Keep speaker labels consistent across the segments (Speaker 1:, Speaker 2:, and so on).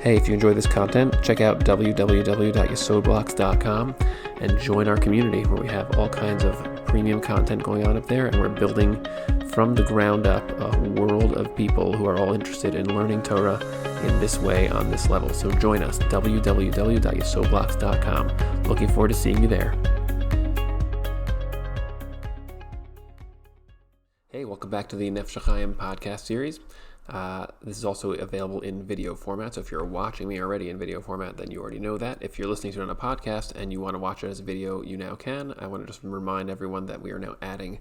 Speaker 1: Hey, if you enjoy this content, check out www.yesodblocks.com and join our community where we have all kinds of premium content going on up there, and we're building from the ground up a world of people who are all interested in learning Torah in this way on this level. So join us, www.yesodblocks.com. Looking forward to seeing you there. Hey, welcome back to the Nefesh HaChaim podcast series. This is also available in video format, so if you're watching me already in video format, then you already know that. If you're listening to it on a podcast and you want to watch it as a video, you now can. I want to just remind everyone that we are now adding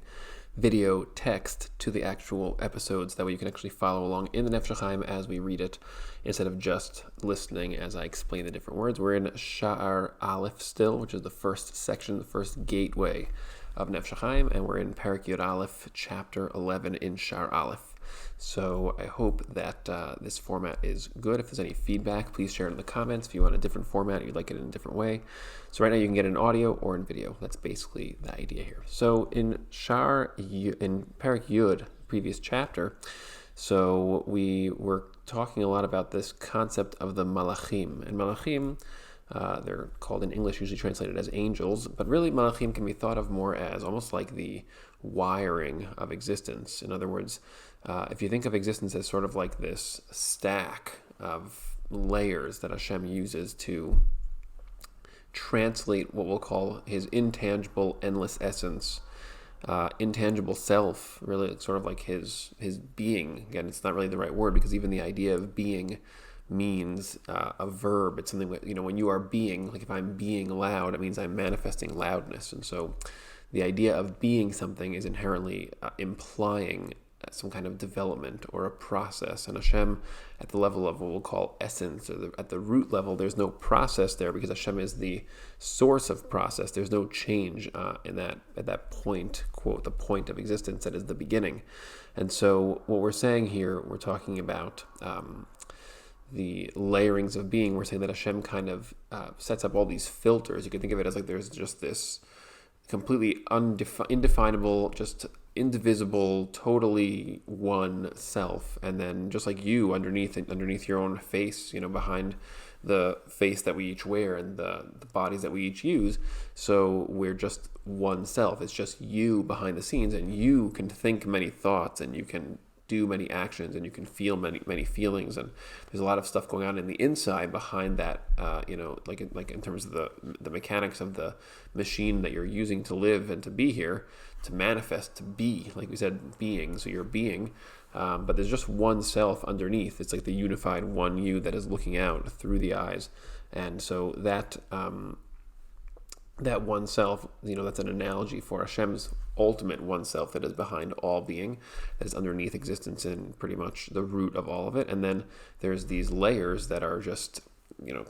Speaker 1: video text to the actual episodes. That way you can actually follow along in the Nefesh HaChaim as we read it, instead of just listening as I explain the different words. We're in Sha'ar Aleph still, which is the first section, the first gateway of Nefesh HaChaim, and we're in Perek Yud Aleph, chapter 11 in Sha'ar Aleph. So I hope that this format is good. If there's any feedback, please share it in the comments. If you want a different format, you'd like it in a different way. So right now you can get it in audio or in video. That's basically the idea here. So in Perek Yud, previous chapter, so we were talking a lot about this concept of the Malachim. And Malachim, they're called in English, usually translated as angels, but really Malachim can be thought of more as almost like the wiring of existence. In other words, if you think of existence as sort of like this stack of layers that Hashem uses to translate what we'll call his intangible, endless essence, intangible self, really sort of like his being. Again, it's not really the right word, because even the idea of being means a verb. It's something that, when you are being, like if I'm being loud, it means I'm manifesting loudness. And so the idea of being something is inherently implying some kind of development or a process. And Hashem, at the level of what we'll call essence, or at the root level, there's no process there, because Hashem is the source of process. There's no change at that point, quote, the point of existence that is the beginning. And so what we're saying here, we're talking about the layerings of being. We're saying that Hashem kind of sets up all these filters. You can think of it as like there's just this completely indefinable, just indivisible, totally one self, and then just like you underneath your own face, behind the face that we each wear and the bodies that we each use. So we're just one self. It's just you behind the scenes, and you can think many thoughts, and you can do many actions, and you can feel many feelings, and there's a lot of stuff going on in the inside behind that, like in terms of the mechanics of the machine that you're using to live and to be here, to manifest, to be, like we said, being. So you're being, but there's just one self underneath. It's like the unified one you that is looking out through the eyes. And so that one self, that's an analogy for Hashem's ultimate one self that is behind all being, that is underneath existence and pretty much the root of all of it. And then there's these layers that are just,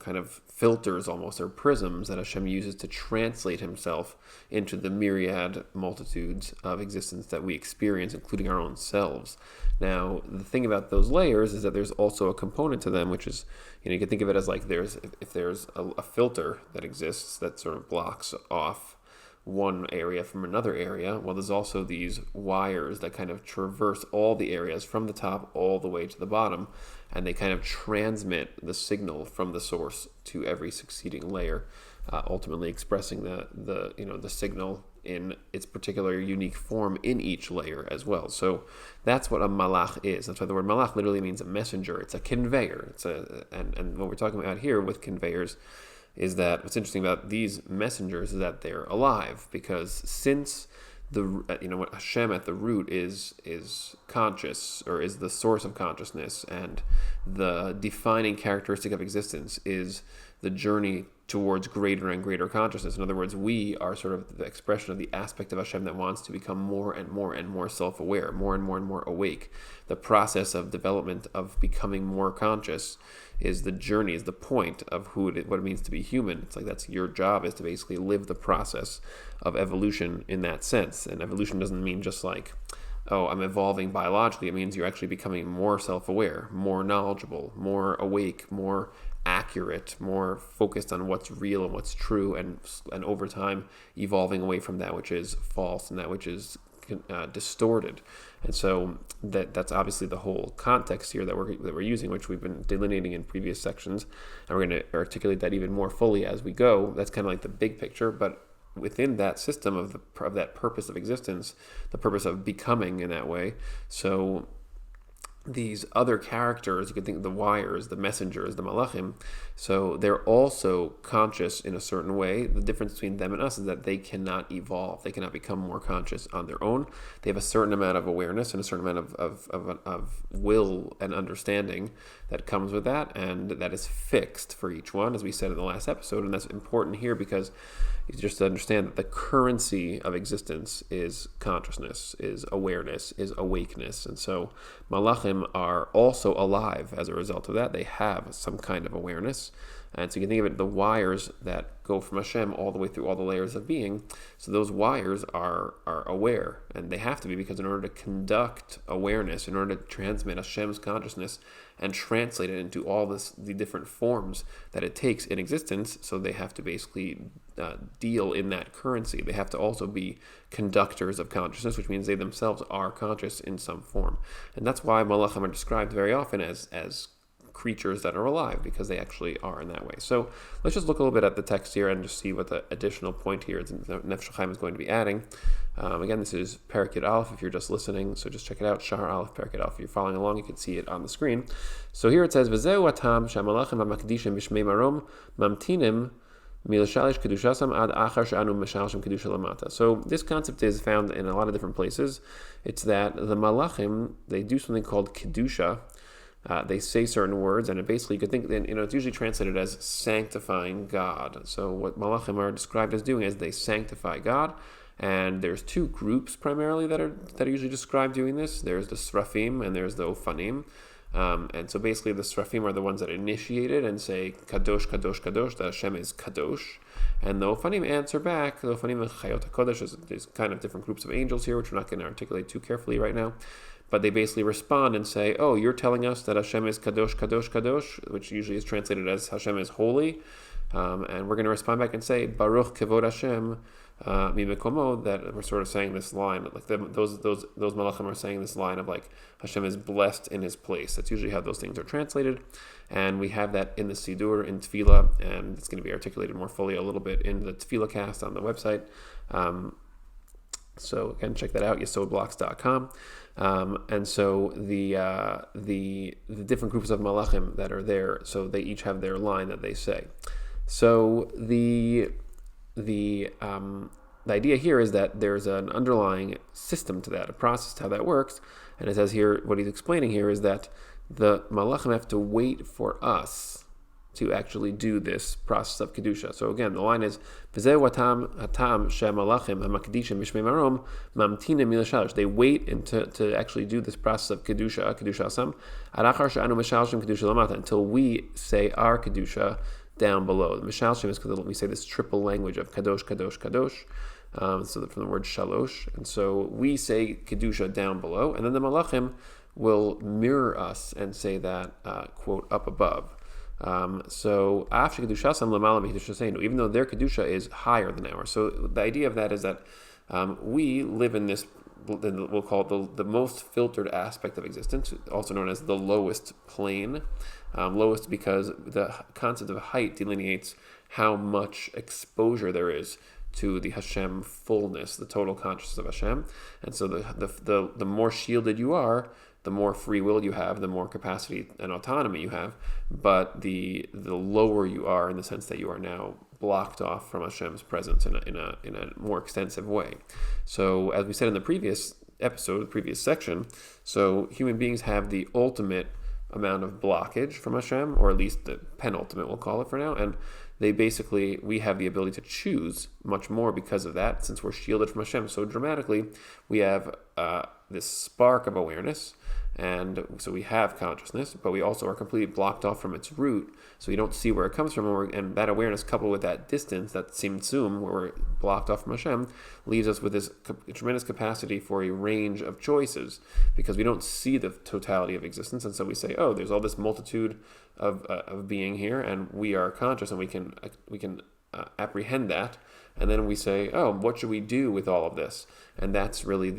Speaker 1: kind of filters almost, or prisms that Hashem uses to translate himself into the myriad multitudes of existence that we experience, including our own selves. Now, the thing about those layers is that there's also a component to them, which is, you can think of it as like if there's a filter that exists that sort of blocks off one area from another area, well, there's also these wires that kind of traverse all the areas from the top all the way to the bottom, and they kind of transmit the signal from the source to every succeeding layer, ultimately expressing the signal in its particular unique form in each layer as well. So that's what a malach is. That's why the word malach literally means a messenger. It's a conveyor. And what we're talking about here with conveyors is that what's interesting about these messengers is that they're alive, because since what Hashem at the root is conscious, or is the source of consciousness, and the defining characteristic of existence is the journey towards greater and greater consciousness. In other words, we are sort of the expression of the aspect of Hashem that wants to become more and more and more self-aware, more and more awake. The process of development of becoming more conscious is the journey, is the point of what it means to be human. It's like that's your job, is to basically live the process of evolution in that sense. And evolution doesn't mean just like, oh, I'm evolving biologically. It means you're actually becoming more self-aware, more knowledgeable, more awake, more accurate, more focused on what's real and what's true, and over time evolving away from that which is false and that which is distorted. And so that's obviously the whole context here that we're using, which we've been delineating in previous sections, and we're going to articulate that even more fully as we go. That's kind of like the big picture, but within that system of that purpose of existence, the purpose of becoming in that way. So these other characters, you can think of the wires, the messengers, the Malachim, so they're also conscious in a certain way. The difference between them and us is that they cannot evolve. They cannot become more conscious on their own. They have a certain amount of awareness and a certain amount of will and understanding that comes with that, and that is fixed for each one, as we said in the last episode. And that's important here because you just understand that the currency of existence is consciousness, is awareness, is awakeness. And so Malachim are also alive as a result of that. They have some kind of awareness. And so you can think of it, the wires that go from Hashem all the way through all the layers of being. So those wires are aware, and they have to be, because in order to conduct awareness, in order to transmit Hashem's consciousness and translate it into all the different forms that it takes in existence, so they have to basically deal in that currency. They have to also be conductors of consciousness, which means they themselves are conscious in some form. And that's why Malachim are described very often as creatures that are alive, because they actually are in that way. So let's just look a little bit at the text here and just see what the additional point here is Nefesh HaChaim is going to be adding. Again, this is Perek Yud Aleph if you're just listening, so just check it out, Shahar Aleph, Perek Yud Aleph. If you're following along, you can see it on the screen. So here it says, V'zeu atam she'amalachim ha'makdishim b'shmei marom mamtinim milashalish kedushasam ad achar she'anu meshalshim kedusha lamata. So this concept is found in a lot of different places. It's that the Malachim, they do something called Kedusha. They say certain words, and it basically, you could think, it's usually translated as sanctifying God. So what Malachim are described as doing is they sanctify God, and there's two groups primarily that are usually described doing this. There's the Srafim and there's the Ofanim. And so basically the Srafim are the ones that initiate it and say, Kadosh, Kadosh, Kadosh, that Hashem is Kadosh. And the Ofanim answer back. The Ofanim and Chayot HaKodesh, there's kind of different groups of angels here, which we're not going to articulate too carefully right now. But they basically respond and say, oh, you're telling us that Hashem is Kadosh, Kadosh, Kadosh, which usually is translated as Hashem is holy. And we're going to respond back and say, Baruch Kevod Hashem Mimekomo, that we're sort of saying this line, like those Malachim are saying this line of like, Hashem is blessed in his place. That's usually how those things are translated. And we have that in the Sidur, in Tefillah, and it's going to be articulated more fully a little bit in the Tefillah cast on the website. So again, check that out, yesodblocks.com. And so the different groups of Malachim that are there, so they each have their line that they say. So the idea here is that there's an underlying system to that, a process to how that works. And it says here, what he's explaining here is that the Malachim have to wait for us to actually do this process of Kedusha. So again, the line is, they wait to actually do this process of Kedusha, until we say our Kedusha down below. The Mishalshim is because we say this triple language of Kadosh, Kadosh, Kadosh, so from the word Shalosh. And so we say Kedusha down below, and then the Malachim will mirror us and say that, quote, up above. So after Kedushasam Lamala Kedushasenu, even though their Kedusha is higher than ours. So the idea of that is that we live in this, we'll call it the most filtered aspect of existence, also known as the lowest plane. Lowest because the concept of height delineates how much exposure there is to the Hashem fullness, the total consciousness of Hashem. And so the more shielded you are, the more free will you have, the more capacity and autonomy you have, but the lower you are in the sense that you are now blocked off from Hashem's presence in a more extensive way. So as we said in the previous episode, the previous section, so human beings have the ultimate amount of blockage from Hashem, or at least the penultimate, we'll call it for now, and we have the ability to choose much more because of that, since we're shielded from Hashem so dramatically. We have this spark of awareness, and so we have consciousness, but we also are completely blocked off from its root, so we don't see where it comes from, and that awareness coupled with that distance, that tzimtzum, where we're blocked off from Hashem, leaves us with this tremendous capacity for a range of choices, because we don't see the totality of existence, and so we say, oh, there's all this multitude of being here, and we are conscious, and we can apprehend that, and then we say, oh, what should we do with all of this? And that's really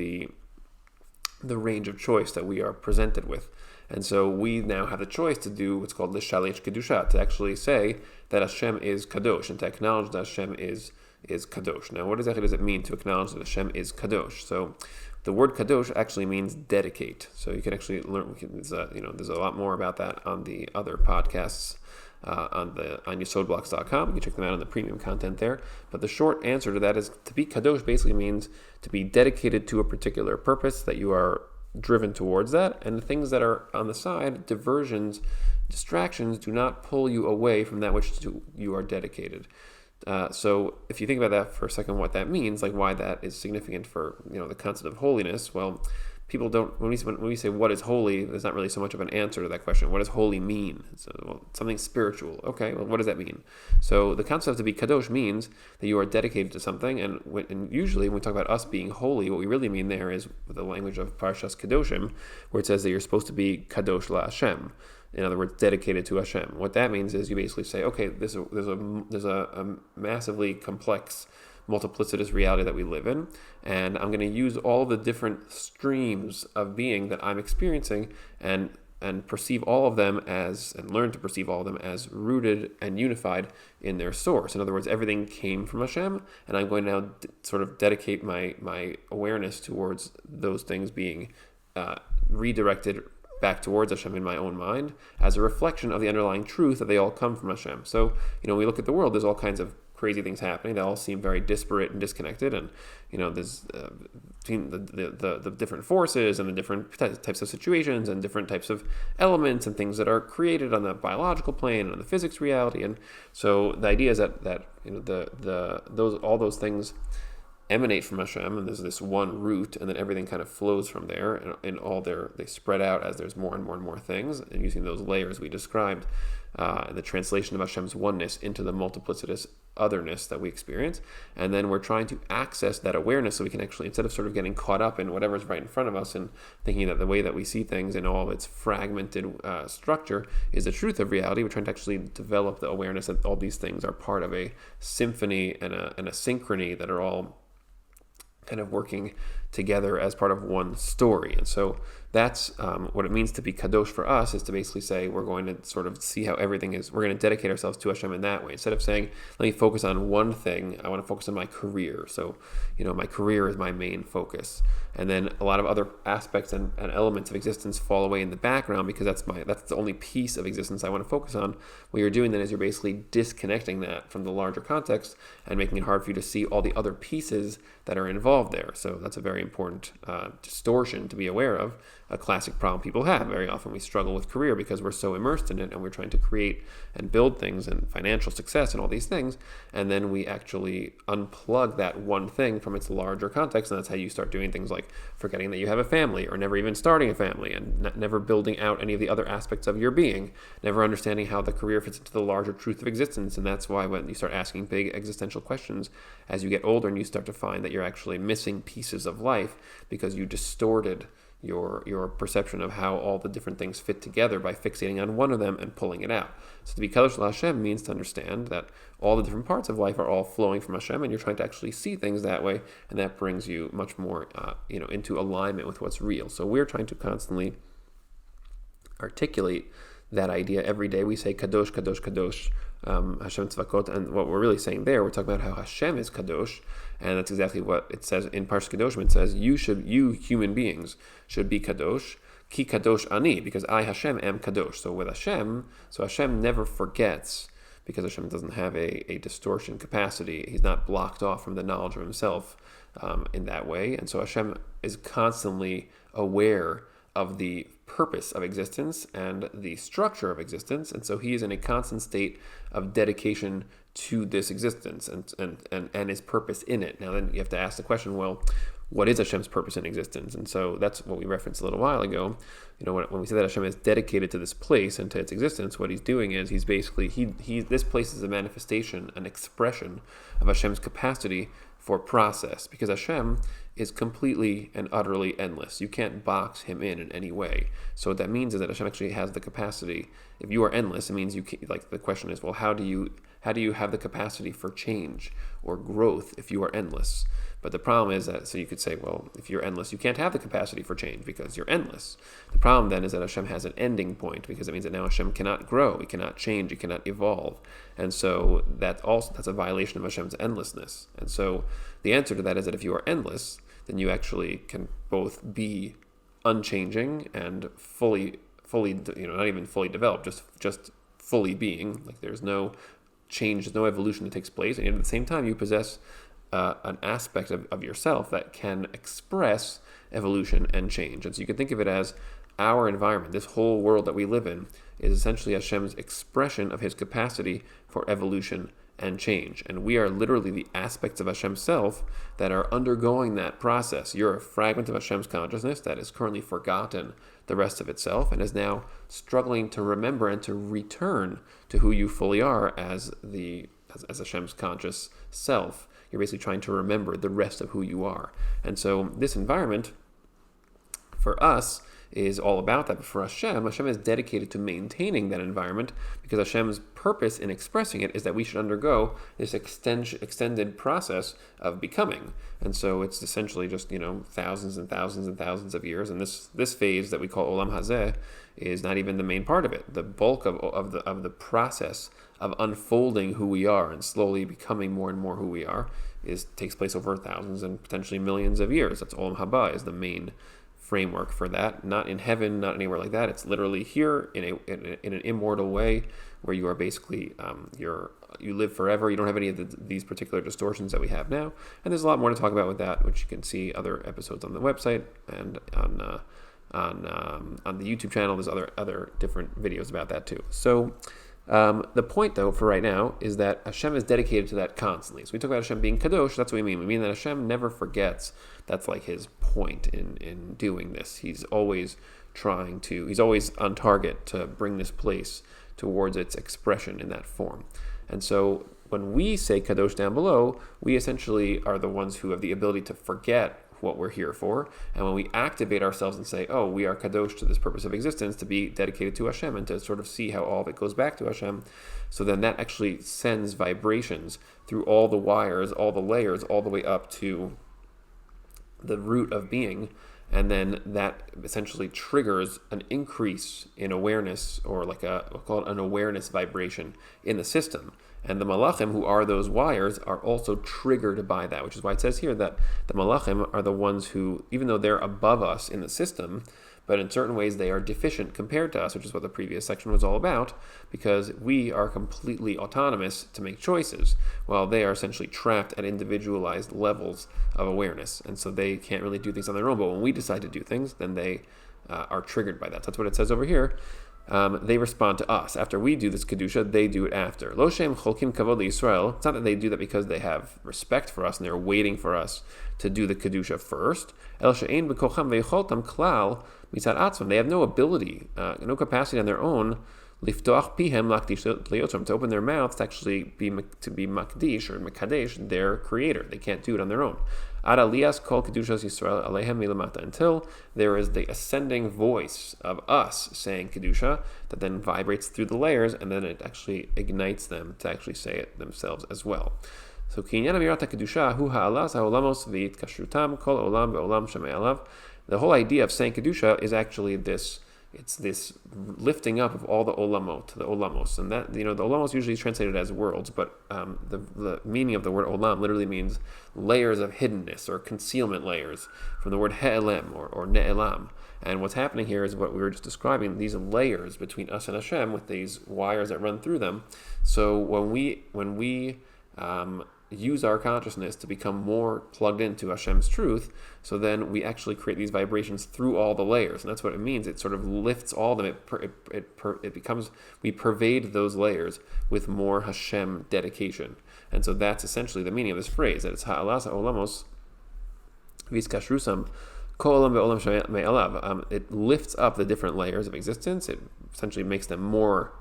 Speaker 1: the range of choice that we are presented with. And so we now have the choice to do what's called l'shaliach Kedusha, to actually say that Hashem is kadosh, and to acknowledge that Hashem is kadosh. Now, what exactly does it mean to acknowledge that Hashem is kadosh? So the word kadosh actually means dedicate. So you can actually learn, there's a lot more about that on the other podcasts on yesodblocks.com. You can check them out on the premium content there. But the short answer to that is to be kadosh basically means to be dedicated to a particular purpose, that you are driven towards that, and the things that are on the side, diversions, distractions, do not pull you away from that which you are dedicated. So if you think about that for a second, what that means, like why that is significant for the concept of holiness, well, people don't, when we say what is holy, there's not really so much of an answer to that question. What does holy mean? So, something spiritual. Okay, well, what does that mean? So the concept to be kadosh means that you are dedicated to something, and usually when we talk about us being holy, what we really mean there is the language of Parshas Kedoshim, where it says that you're supposed to be kadosh la Hashem. In other words, dedicated to Hashem. What that means is you basically say, okay, there's a massively complex, multiplicitous reality that we live in, and I'm going to use all the different streams of being that I'm experiencing and perceive all of them and learn to perceive all of them as rooted and unified in their source. In other words, everything came from Hashem, and I'm going to now sort of dedicate my awareness towards those things being redirected back towards Hashem in my own mind as a reflection of the underlying truth that they all come from Hashem. So, when we look at the world, there's all kinds of crazy things happening. They all seem very disparate and disconnected, and there's between the different forces and the different types of situations and different types of elements and things that are created on the biological plane and on the physics reality. And so the idea is that all those things emanate from Hashem, and there's this one root, and then everything kind of flows from there, and they spread out as there's more and more and more things, and using those layers we described, the translation of Hashem's oneness into the multiplicitous otherness that we experience. And then we're trying to access that awareness so we can actually, instead of sort of getting caught up in whatever's right in front of us and thinking that the way that we see things in all of its fragmented structure is the truth of reality, we're trying to actually develop the awareness that all these things are part of a symphony and a synchrony that are all kind of working together as part of one story. And so that's what it means to be kadosh for us, is to basically say we're going to sort of see how everything is. We're going to dedicate ourselves to Hashem in that way. Instead of saying, let me focus on one thing, I want to focus on my career. So, my career is my main focus. And then a lot of other aspects and elements of existence fall away in the background because that's the only piece of existence I want to focus on. What you're doing then is you're basically disconnecting that from the larger context and making it hard for you to see all the other pieces that are involved there. So that's a very important distortion to be aware of. A classic problem people have. Very often we struggle with career because we're so immersed in it and we're trying to create and build things and financial success and all these things, and then we actually unplug that one thing from its larger context, and that's how you start doing things like forgetting that you have a family, or never even starting a family, and never building out any of the other aspects of your being, never understanding how the career fits into the larger truth of existence. And that's why when you start asking big existential questions as you get older, and you start to find that you're actually missing pieces of life because you distorted your perception of how all the different things fit together by fixating on one of them and pulling it out. So to be Kadosh Hashem means to understand that all the different parts of life are all flowing from Hashem, and you're trying to actually see things that way, and that brings you much more into alignment with what's real. So we're trying to constantly articulate that idea every day. We say Kadosh, Kadosh, Kadosh, Hashem Tzvakot, and what we're really saying there, we're talking about how Hashem is Kadosh, and that's exactly what it says in Parshas Kedoshim. It says, you human beings should be Kadosh, Ki Kadosh Ani, because I, Hashem, am Kadosh. So with Hashem, Hashem never forgets, because Hashem doesn't have a distortion capacity. He's not blocked off from the knowledge of himself in that way. And so Hashem is constantly aware of the purpose of existence and the structure of existence, and so he is in a constant state of dedication to this existence and his purpose in it. Now then you have to ask the question, well, what is Hashem's purpose in existence? And so that's what we referenced a little while ago. When we say that Hashem is dedicated to this place and to its existence, what he's doing is he's basically this place is a manifestation, an expression of Hashem's capacity for process, because Hashem is completely and utterly endless. You can't box him in any way. So what that means is that Hashem actually has the capacity. If you are endless, it means you can't, like the question is, well, how do you How do you have the capacity for change or growth if you are endless? But the problem is that, so you could say, well, if you're endless, you can't have the capacity for change because you're endless. The problem then is that Hashem has an ending point, because it means that now Hashem cannot grow, he cannot change, he cannot evolve. And so that's a violation of Hashem's endlessness. And so the answer to that is that if you are endless, then you actually can both be unchanging and fully, not even fully developed, just fully being. Like there's no change, there's no evolution that takes place, and at the same time you possess an aspect of yourself that can express evolution and change. And so you can think of it as our environment, this whole world that we live in, is essentially Hashem's expression of his capacity for evolution and change. And we are literally the aspects of Hashem's self that are undergoing that process. You're a fragment of Hashem's consciousness that has currently forgotten the rest of itself and is now struggling to remember and to return to who you fully are as Hashem's conscious self. You're basically trying to remember the rest of who you are. And so this environment, for us, is all about that. But for Hashem is dedicated to maintaining that environment, because Hashem's purpose in expressing it is that we should undergo this extended process of becoming. And so it's essentially just, thousands and thousands and thousands of years. And this phase that we call Olam Hazeh is not even the main part of it. The bulk of the process of unfolding who we are and slowly becoming more and more who we are takes place over thousands and potentially millions of years. That's Olam Haba is the main framework for that. Not in heaven, not anywhere like that. It's literally here in an immortal way, where you are basically you live forever. You don't have any of these particular distortions that we have now. And there's a lot more to talk about with that, which you can see other episodes on the website and on the YouTube channel. There's other different videos about that too. So the point, though, for right now is that Hashem is dedicated to that constantly. So we talk about Hashem being Kadosh. That's what we mean. We mean that Hashem never forgets. That's like his point in doing this. He's always he's always on target to bring this place towards its expression in that form. And so when we say Kadosh down below, we essentially are the ones who have the ability to forget what we're here for. And when we activate ourselves and say, oh, we are Kadosh to this purpose of existence, to be dedicated to Hashem and to sort of see how all of it goes back to Hashem, so then that actually sends vibrations through all the wires, all the layers, all the way up to the root of being. And then that essentially triggers an increase in awareness, or we'll call it an awareness vibration in the system. And the Malachim, who are those wires, are also triggered by that, which is why it says here that the Malachim are the ones who, even though they're above us in the system, but in certain ways they are deficient compared to us, which is what the previous section was all about, because we are completely autonomous to make choices, while they are essentially trapped at individualized levels of awareness. And so they can't really do things on their own, but when we decide to do things, then they are triggered by that. So that's what it says over here. They respond to us. After we do this Kedusha, they do it after. Lo shem cholkim kavod liYisrael. It's not that they do that because they have respect for us and they're waiting for us to do the Kedusha first. El she'ein b'kocham ve'yicholtam klal mitzad atzmam. They have no ability, no capacity on their own, liftoach pihem lakdish liyotzam, to open their mouths to actually be makdish or mekadesh their creator. They can't do it on their own. Ad aliyas kol kedushas Yisrael alehem milamata, until there is the ascending voice of us saying Kedusha that then vibrates through the layers, and then it actually ignites them to actually say it themselves as well. So kinyan amirata Kedusha hu ha'alas ha'olamos v'yitkashrutam kol olam ve'olam shemei alav. The whole idea of saying Kedusha is actually this. It's this lifting up of all the olamos, and that, the olamos usually is translated as worlds, but the meaning of the word olam literally means layers of hiddenness or concealment layers, from the word he'elem or ne'elam. And what's happening here is what we were just describing, these layers between us and Hashem with these wires that run through them. So when we use our consciousness to become more plugged into Hashem's truth, so then we actually create these vibrations through all the layers, and that's what it means. It sort of lifts all of them. It becomes, we pervade those layers with more Hashem dedication, and so that's essentially the meaning of this phrase, that it's ha'alas ha'olamos v'yitkashrusam kol olam ve'olam shemei alav. It lifts up the different layers of existence. It essentially makes them more.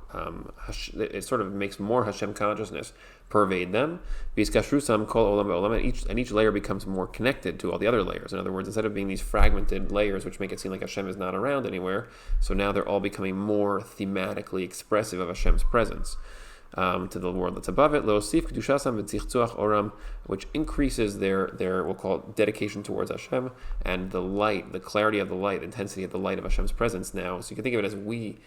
Speaker 1: It sort of makes more Hashem consciousness pervade them. V'yitkashrusam kol olam ve'olam, and each layer becomes more connected to all the other layers. In other words, instead of being these fragmented layers which make it seem like Hashem is not around anywhere, so now they're all becoming more thematically expressive of Hashem's presence. to the world that's above it. Leosif kedushasam v'tzichtuach oram, which increases their we'll call it dedication towards Hashem, and the light, the clarity of the light, the intensity of the light of Hashem's presence now. So you can think of it as we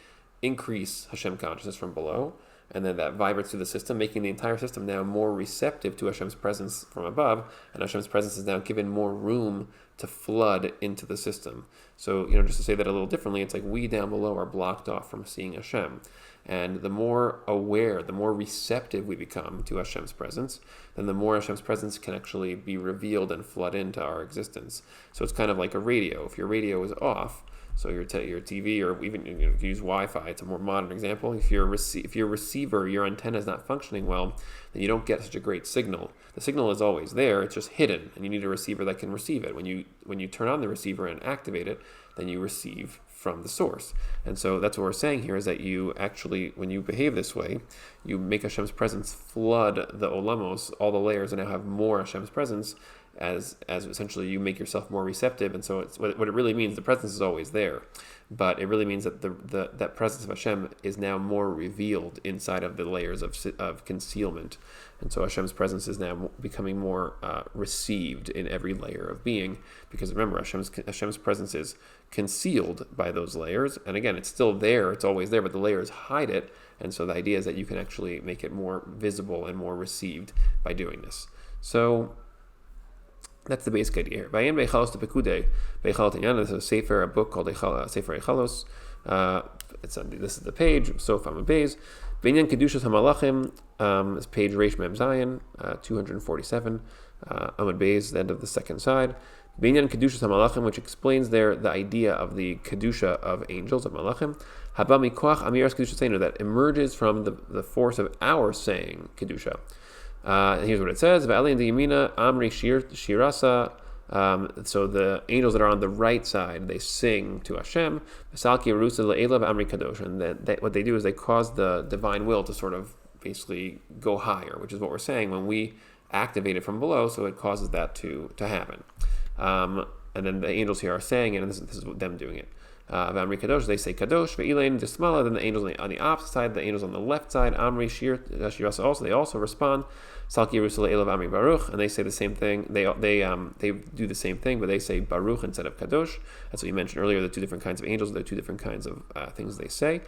Speaker 1: increase Hashem consciousness from below, and then that vibrates through the system, making the entire system now more receptive to Hashem's presence from above, and Hashem's presence is now given more room to flood into the system. So, just to say that a little differently, it's like we down below are blocked off from seeing Hashem. And the more aware, the more receptive we become to Hashem's presence, then the more Hashem's presence can actually be revealed and flood into our existence. So it's kind of like a radio. If your radio is off, so your TV, or even you use Wi-Fi, it's a more modern example. If your receiver, your antenna is not functioning well, then you don't get such a great signal. The signal is always there; it's just hidden, and you need a receiver that can receive it. When you turn on the receiver and activate it, then you receive from the source. And so that's what we're saying here, is that you actually, when you behave this way, you make Hashem's presence flood the olamos, all the layers, and now have more Hashem's presence, as essentially you make yourself more receptive. And so it's what it really means. The presence is always there, but it really means that that presence of Hashem is now more revealed inside of the layers of concealment. And so Hashem's presence is now becoming more received in every layer of being, because remember, Hashem's presence is concealed by those layers. And again, it's still there, it's always there, but the layers hide it. And so the idea is that you can actually make it more visible and more received by doing this. So that's the basic idea here. Vayin Beichalos to Pekude, Beichalos Tinyan. There's a book called Sefer Eichalos. This is the page, Sof Amud Beis. Binyan Kedusha Malachim, this page Reish Mem Zayin, 247. Amud Beis, the end of the second side. Binyan Kedusha Malachim, which explains there the idea of the Kedusha of angels, of Malachim. Haba Mikoach Amiras Kedusha Seinu, that emerges from the force of our saying Kedusha. And here's what it says: V'alin diyamina amri shirasa. So the angels that are on the right side, they sing to Hashem. V'salki arusa le'elav amri kadosh. And what they do is they cause the divine will to sort of basically go higher, which is what we're saying when we activate it from below. So it causes that to happen. And then the angels here are saying it, and this is them doing it. Amri Kadosh, they say Kadosh, Ve'ilein Dismala, then the angels on the opposite side, the angels on the left side, Amri Shirasa also, they also respond, Salki Yerusala Elav Amri Baruch, and they say the same thing, they do the same thing, but they say Baruch instead of Kadosh. That's what you mentioned earlier, the two different kinds of angels, the two different kinds of things they say.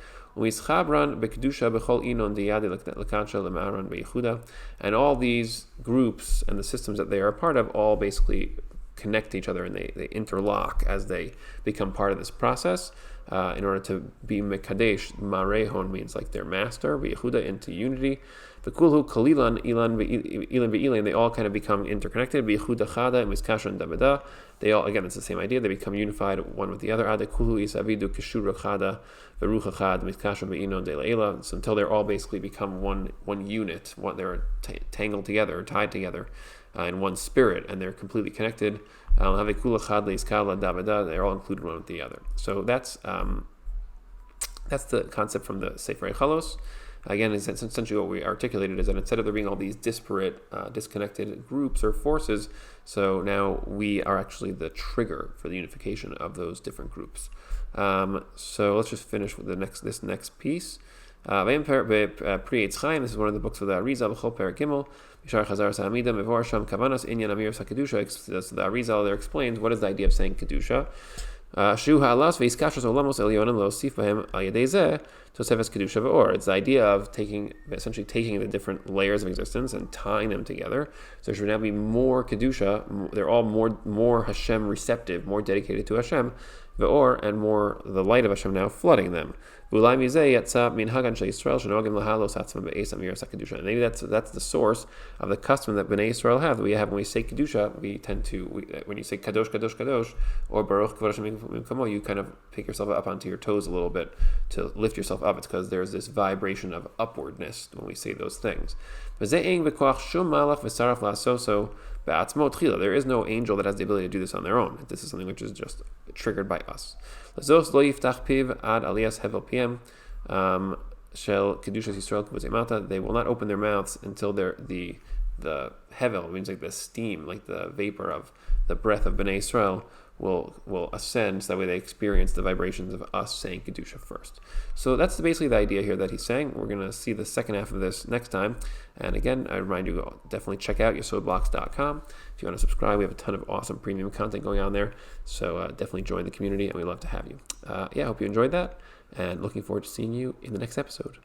Speaker 1: And all these groups and the systems that they are a part of all basically connect to each other, and they interlock as they become part of this process in order to be Mekadesh. Marehon means like their master, Yehuda, into unity. The Kulhu Kalilan, Ilan Ve'ilan, they all kind of become interconnected. Yehuda Chada, Miskasha, and Dabada. They all, again, it's the same idea. They become unified one with the other. Ade Kulhu Isavidu Kishura Chada, Verucha Chad, Miskasha, Ve'inon, De Le'ela. So until they're all basically become one unit, they're tangled together, tied together in one spirit, and they're completely connected. They're all included one with the other. So that's the concept from the Sefer Eichalos. Again, it's essentially what we articulated is that instead of there being all these disparate, disconnected groups or forces, so now we are actually the trigger for the unification of those different groups. So let's just finish with this next piece. This is one of the books of the Arizal, B'chol Perek Gimel. So the Arizal there explains what is the idea of saying Kedusha. It's the idea of essentially taking the different layers of existence and tying them together. So there should now be more Kedusha. They're all more Hashem receptive, more dedicated to Hashem, and more the light of Hashem now flooding them. And maybe that's the source of the custom that Bnei Yisrael have. We have when we say Kedusha, when you say Kadosh, Kadosh, Kadosh, or Baruch Kavod Hashem Mikamo, you kind of pick yourself up onto your toes a little bit to lift yourself up. It's because there's this vibration of upwardness when we say those things. There is no angel that has the ability to do this on their own. This is something which is just triggered by us. They will not open their mouths until the hevel, means like the steam, like the vapor of the breath of Bnei Yisrael, will ascend, so that way they experience the vibrations of us saying Kedusha first. So that's basically the idea here that he's saying. We're going to see the second half of this next time. And again, I remind you, definitely check out yesodblocks.com. If you want to subscribe, we have a ton of awesome premium content going on there. So definitely join the community, and we'd love to have you. I hope you enjoyed that, and looking forward to seeing you in the next episode.